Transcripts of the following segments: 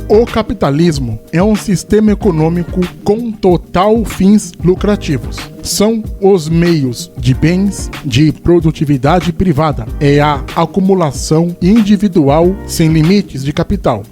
O capitalismo é um sistema econômico com total fins lucrativos. São os meios de bens de produtividade privada. É a acumulação individual sem limites de capital.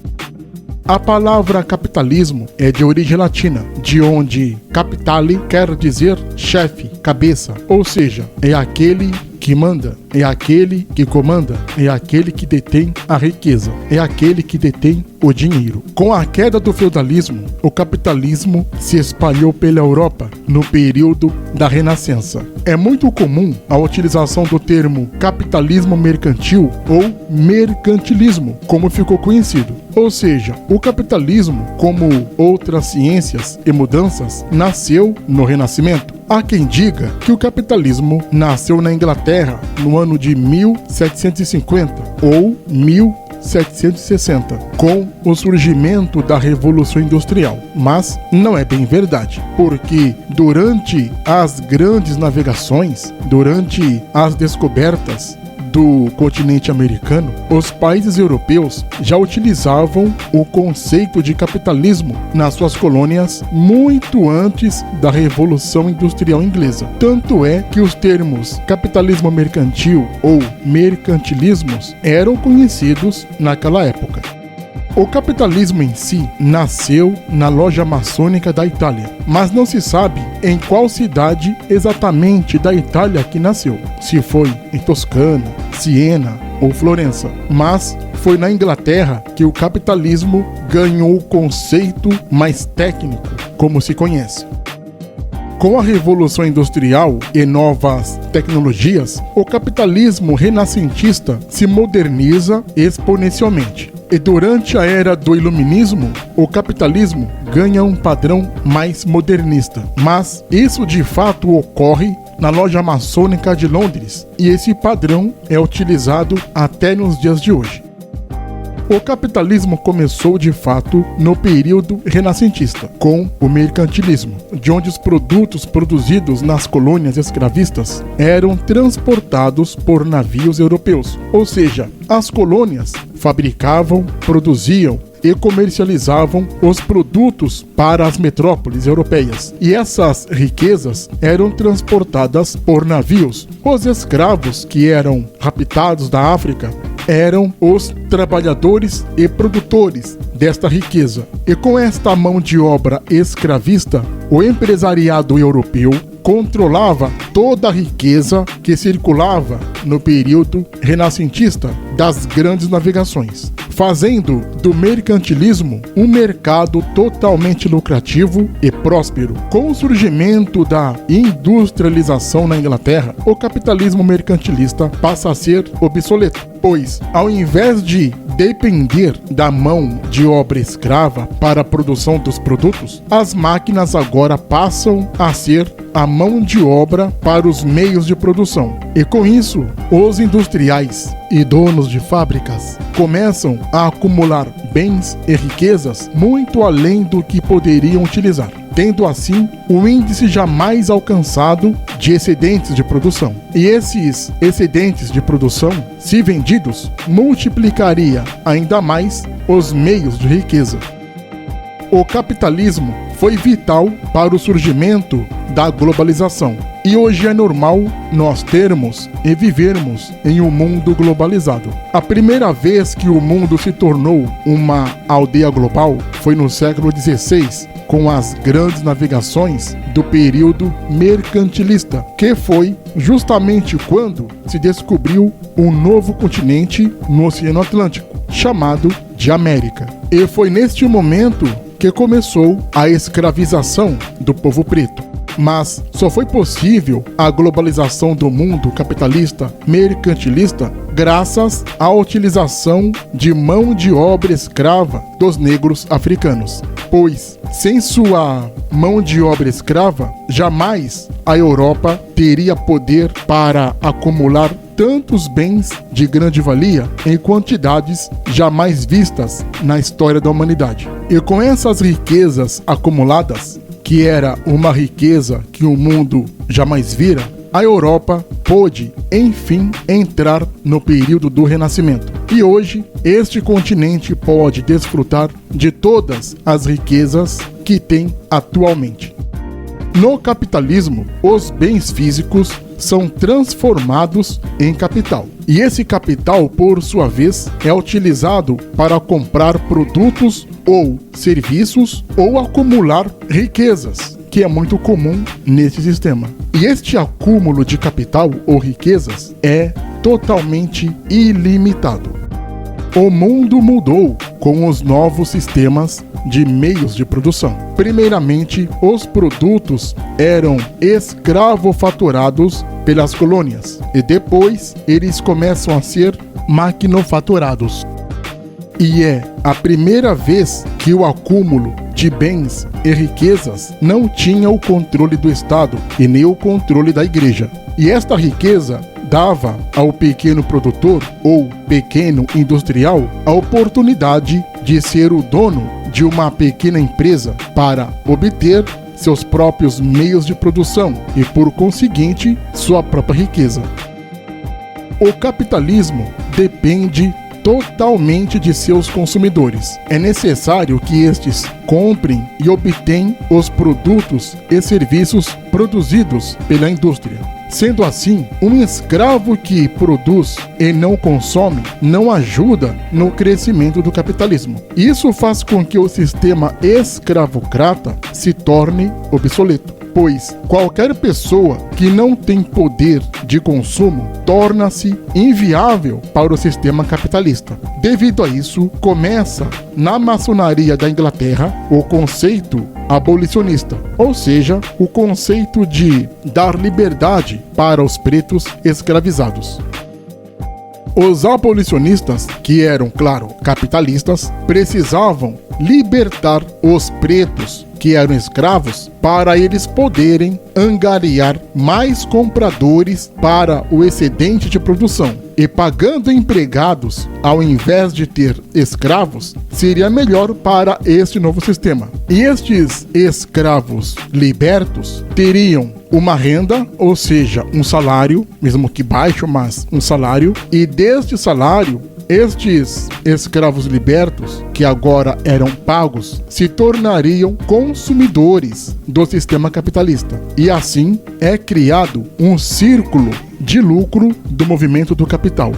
A palavra capitalismo é de origem latina, de onde capitale quer dizer chefe, cabeça, ou seja, é aquele que manda, é aquele que comanda, é aquele que detém a riqueza, é aquele que detém o dinheiro. Com a queda do feudalismo, o capitalismo se espalhou pela Europa no período da Renascença. É muito comum a utilização do termo capitalismo mercantil ou mercantilismo, como ficou conhecido. Ou seja, o capitalismo, como outras ciências e mudanças, nasceu no Renascimento. Há quem diga que o capitalismo nasceu na Inglaterra no ano de 1750 ou 1760, com o surgimento da Revolução Industrial. Mas não é bem verdade, porque durante as grandes navegações, durante as descobertas do continente americano, os países europeus já utilizavam o conceito de capitalismo nas suas colônias muito antes da Revolução Industrial Inglesa. Tanto é que os termos capitalismo mercantil ou mercantilismos eram conhecidos naquela época. O capitalismo em si nasceu na loja maçônica da Itália, mas não se sabe em qual cidade exatamente da Itália que nasceu, se foi em Toscana, Siena ou Florença, mas foi na Inglaterra que o capitalismo ganhou o conceito mais técnico, como se conhece. Com a Revolução Industrial e novas tecnologias, o capitalismo renascentista se moderniza exponencialmente. E durante a era do Iluminismo, o capitalismo ganha um padrão mais modernista. Mas isso de fato ocorre na loja maçônica de Londres, e esse padrão é utilizado até nos dias de hoje. O capitalismo começou de fato no período renascentista, com o mercantilismo, de onde os produtos produzidos nas colônias escravistas eram transportados por navios europeus. Ou seja, as colônias fabricavam, produziam e comercializavam os produtos para as metrópoles europeias. E essas riquezas eram transportadas por navios. Os escravos que eram raptados da África eram os trabalhadores e produtores desta riqueza. E com esta mão de obra escravista, o empresariado europeu controlava toda a riqueza que circulava no período renascentista das grandes navegações, fazendo do mercantilismo um mercado totalmente lucrativo e próspero. Com o surgimento da industrialização na Inglaterra, o capitalismo mercantilista passa a ser obsoleto, pois, ao invés de depender da mão de obra escrava para a produção dos produtos, as máquinas agora passam a ser a mão de obra para os meios de produção. E com isso, os industriais e donos de fábricas começam a acumular bens e riquezas muito além do que poderiam utilizar, tendo assim o índice jamais alcançado de excedentes de produção. E esses excedentes de produção, se vendidos, multiplicaria ainda mais os meios de riqueza. O capitalismo foi vital para o surgimento da globalização. E hoje é normal nós termos e vivermos em um mundo globalizado. A primeira vez que o mundo se tornou uma aldeia global foi no século XVI, com as grandes navegações do período mercantilista, que foi justamente quando se descobriu um novo continente no Oceano Atlântico, chamado de América. E foi neste momento que começou a escravização do povo preto. Mas só foi possível a globalização do mundo capitalista mercantilista graças à utilização de mão de obra escrava dos negros africanos. Pois, sem sua mão de obra escrava, jamais a Europa teria poder para acumular tantos bens de grande valia em quantidades jamais vistas na história da humanidade. E com essas riquezas acumuladas, que era uma riqueza que o mundo jamais vira, a Europa pôde, enfim, entrar no período do Renascimento. E hoje, este continente pode desfrutar de todas as riquezas que tem atualmente. No capitalismo, os bens físicos são transformados em capital. E esse capital, por sua vez, é utilizado para comprar produtos ou serviços ou acumular riquezas, que é muito comum nesse sistema. E este acúmulo de capital ou riquezas é totalmente ilimitado. O mundo mudou com os novos sistemas de meios de produção. Primeiramente, os produtos eram escravofaturados pelas colônias e depois eles começam a ser maquinofaturados. E é a primeira vez que o acúmulo de bens e riquezas não tinha o controle do Estado e nem o controle da Igreja. E esta riqueza dava ao pequeno produtor ou pequeno industrial a oportunidade de ser o dono de uma pequena empresa para obter seus próprios meios de produção e, por conseguinte, sua própria riqueza. O capitalismo depende totalmente de seus consumidores. É necessário que estes comprem e obtenham os produtos e serviços produzidos pela indústria. Sendo assim, um escravo que produz e não consome não ajuda no crescimento do capitalismo. Isso faz com que o sistema escravocrata se torne obsoleto, pois qualquer pessoa que não tem poder de consumo torna-se inviável para o sistema capitalista. Devido a isso, começa na maçonaria da Inglaterra o conceito abolicionista, ou seja, o conceito de dar liberdade para os pretos escravizados. Os abolicionistas, que eram, claro, capitalistas, precisavam libertar os pretos, que eram escravos, para eles poderem angariar mais compradores para o excedente de produção. E pagando empregados ao invés de ter escravos, seria melhor para este novo sistema. E estes escravos libertos teriam uma renda, ou seja, um salário, mesmo que baixo, mas um salário, e deste salário, estes escravos libertos, que agora eram pagos, se tornariam consumidores do sistema capitalista. E assim é criado um círculo de lucro do movimento do capital.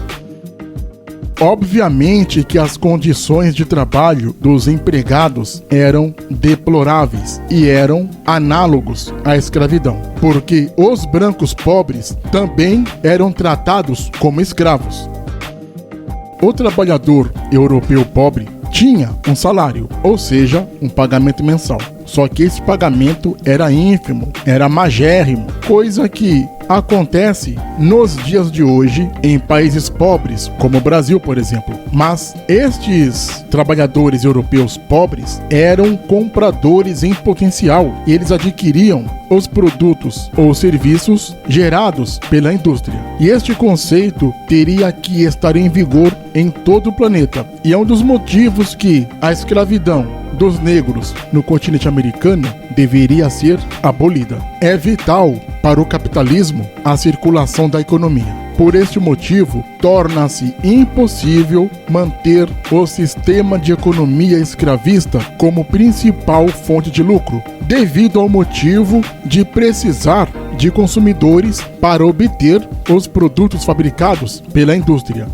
Obviamente que as condições de trabalho dos empregados eram deploráveis e eram análogos à escravidão, porque os brancos pobres também eram tratados como escravos. O trabalhador europeu pobre tinha um salário, ou seja, um pagamento mensal. Só que esse pagamento era ínfimo, era magérrimo, coisa que acontece nos dias de hoje em países pobres, como o Brasil, por exemplo. Mas estes trabalhadores europeus pobres eram compradores em potencial e eles adquiriam os produtos ou serviços gerados pela indústria. E este conceito teria que estar em vigor em todo o planeta. E é um dos motivos que a escravidão dos negros no continente americano deveria ser abolida. É vital para o capitalismo a circulação da economia. Por este motivo, torna-se impossível manter o sistema de economia escravista como principal fonte de lucro, devido ao motivo de precisar de consumidores para obter os produtos fabricados pela indústria.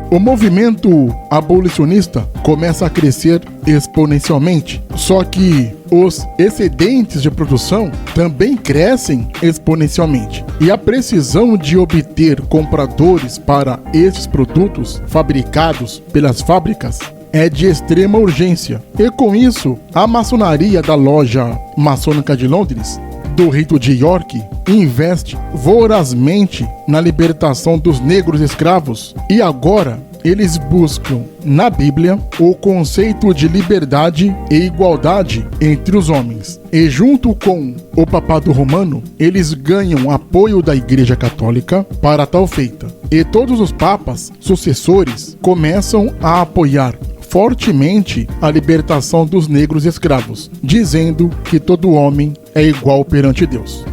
O movimento abolicionista começa a crescer exponencialmente, só que os excedentes de produção também crescem exponencialmente. E a precisão de obter compradores para esses produtos fabricados pelas fábricas é de extrema urgência. E com isso, a maçonaria da loja maçônica de Londres, do rito de York, investe vorazmente na libertação dos negros escravos. E agora eles buscam na Bíblia o conceito de liberdade e igualdade entre os homens. E junto com o papado romano, eles ganham apoio da Igreja Católica para tal feita. E todos os papas sucessores começam a apoiar fortemente a libertação dos negros escravos, dizendo que todo homem é igual perante Deus.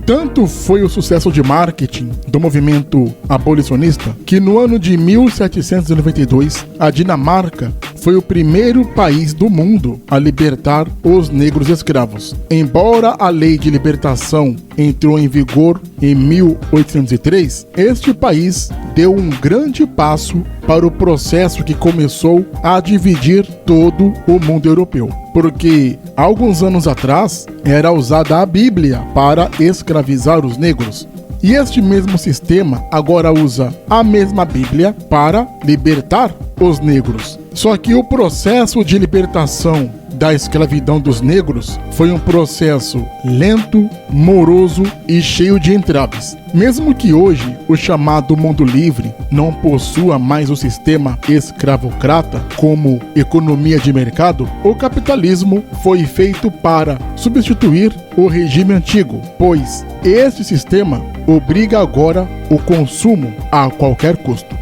Tanto foi o sucesso de marketing do movimento abolicionista que no ano de 1792 a Dinamarca foi o primeiro país do mundo a libertar os negros escravos. Embora a lei de libertação entrou em vigor em 1803, este país deu um grande passo para o processo que começou a dividir todo o mundo europeu. Porque, alguns anos atrás, era usada a Bíblia para escravizar os negros. E este mesmo sistema agora usa a mesma Bíblia para libertar os negros. Só que o processo de libertação da escravidão dos negros foi um processo lento, moroso e cheio de entraves. Mesmo que hoje o chamado mundo livre não possua mais o sistema escravocrata como economia de mercado, o capitalismo foi feito para substituir o regime antigo, pois este sistema obriga agora o consumo a qualquer custo.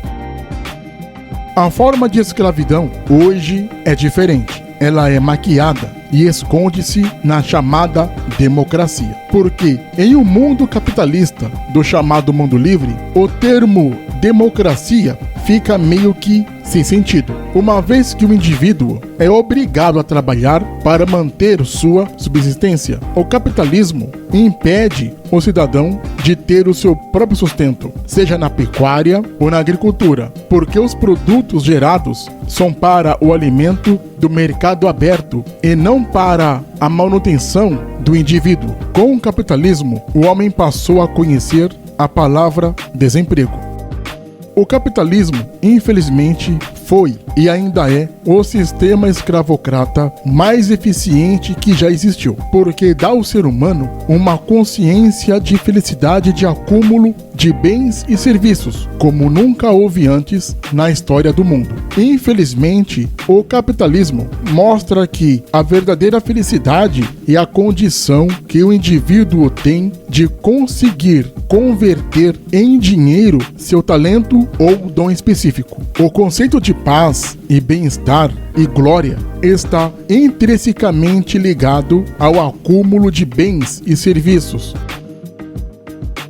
A forma de escravidão hoje é diferente. Ela é maquiada e esconde-se na chamada democracia. Porque em um mundo capitalista do chamado mundo livre, o termo democracia fica meio que sem sentido, uma vez que o indivíduo é obrigado a trabalhar para manter sua subsistência. O capitalismo impede o cidadão de ter o seu próprio sustento, seja na pecuária ou na agricultura, porque os produtos gerados são para o alimento do mercado aberto e não para a manutenção do indivíduo. Com o capitalismo, o homem passou a conhecer a palavra desemprego. O capitalismo, infelizmente, foi e ainda é o sistema escravocrata mais eficiente que já existiu, porque dá ao ser humano uma consciência de felicidade de acúmulo de bens e serviços, como nunca houve antes na história do mundo. Infelizmente, o capitalismo mostra que a verdadeira felicidade é a condição que o indivíduo tem de conseguir converter em dinheiro seu talento ou dom específico. O conceito de paz e bem-estar e glória está intrinsecamente ligado ao acúmulo de bens e serviços.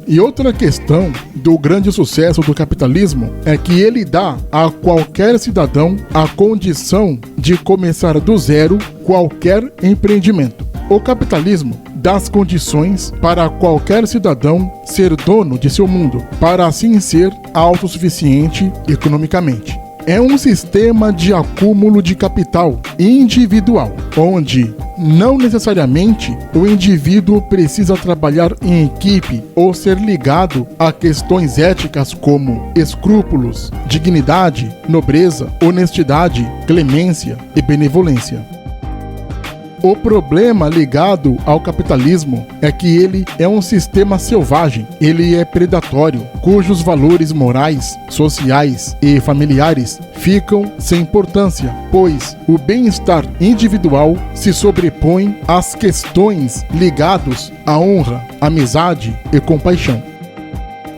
E outra questão do grande sucesso do capitalismo é que ele dá a qualquer cidadão a condição de começar do zero qualquer empreendimento. O capitalismo dá as condições para qualquer cidadão ser dono de seu mundo, para assim ser autossuficiente economicamente. É um sistema de acúmulo de capital individual, onde não necessariamente o indivíduo precisa trabalhar em equipe ou ser ligado a questões éticas como escrúpulos, dignidade, nobreza, honestidade, clemência e benevolência. O problema ligado ao capitalismo é que ele é um sistema selvagem, ele é predatório, cujos valores morais, sociais e familiares ficam sem importância, pois o bem-estar individual se sobrepõe às questões ligadas à honra, amizade e compaixão.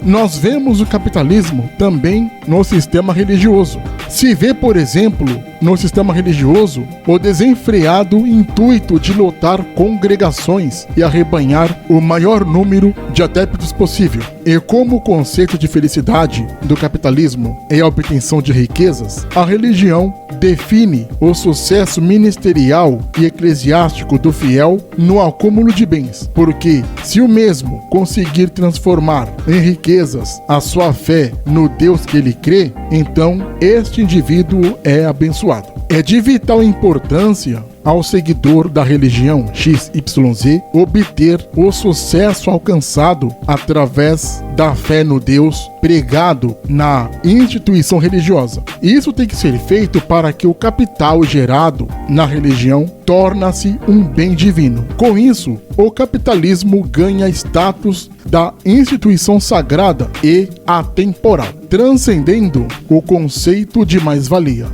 Nós vemos o capitalismo também no sistema religioso. Se vê, por exemplo, no sistema religioso, o desenfreado intuito de lotar congregações e arrebanhar o maior número de adeptos possível. E como o conceito de felicidade do capitalismo é a obtenção de riquezas, a religião define o sucesso ministerial e eclesiástico do fiel no acúmulo de bens, porque se o mesmo conseguir transformar em riquezas a sua fé no Deus que ele crê, então este indivíduo é abençoado. É de vital importância ao seguidor da religião XYZ obter o sucesso alcançado através da fé no Deus pregado na instituição religiosa. Isso tem que ser feito para que o capital gerado na religião torne-se um bem divino. Com isso, o capitalismo ganha status da instituição sagrada e atemporal, transcendendo o conceito de mais-valia.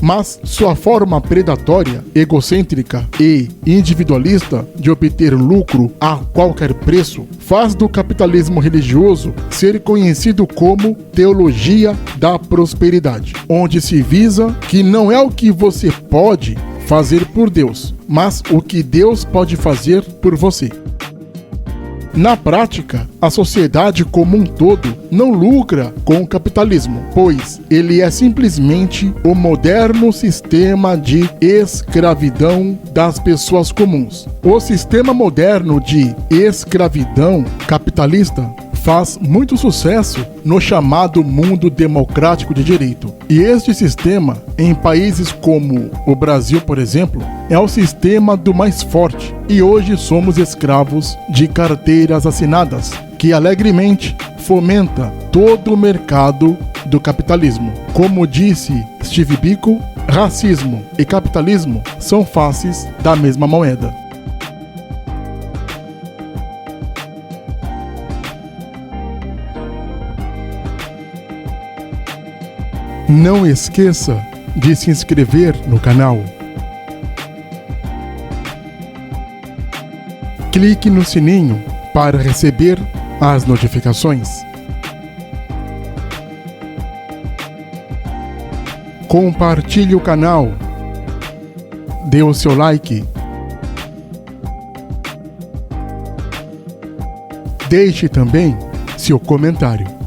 Mas sua forma predatória, egocêntrica e individualista de obter lucro a qualquer preço faz do capitalismo religioso ser conhecido como teologia da prosperidade, onde se visa que não é o que você pode fazer por Deus, mas o que Deus pode fazer por você. Na prática, a sociedade como um todo não lucra com o capitalismo, pois ele é simplesmente o moderno sistema de escravidão das pessoas comuns. O sistema moderno de escravidão capitalista faz muito sucesso no chamado mundo democrático de direito. E este sistema, em países como o Brasil, por exemplo, é o sistema do mais forte. E hoje somos escravos de carteiras assinadas, que alegremente fomenta todo o mercado do capitalismo. Como disse Steve Biko, racismo e capitalismo são faces da mesma moeda. Não esqueça de se inscrever no canal. Clique no sininho para receber as notificações. Compartilhe o canal. Dê o seu like. Deixe também seu comentário.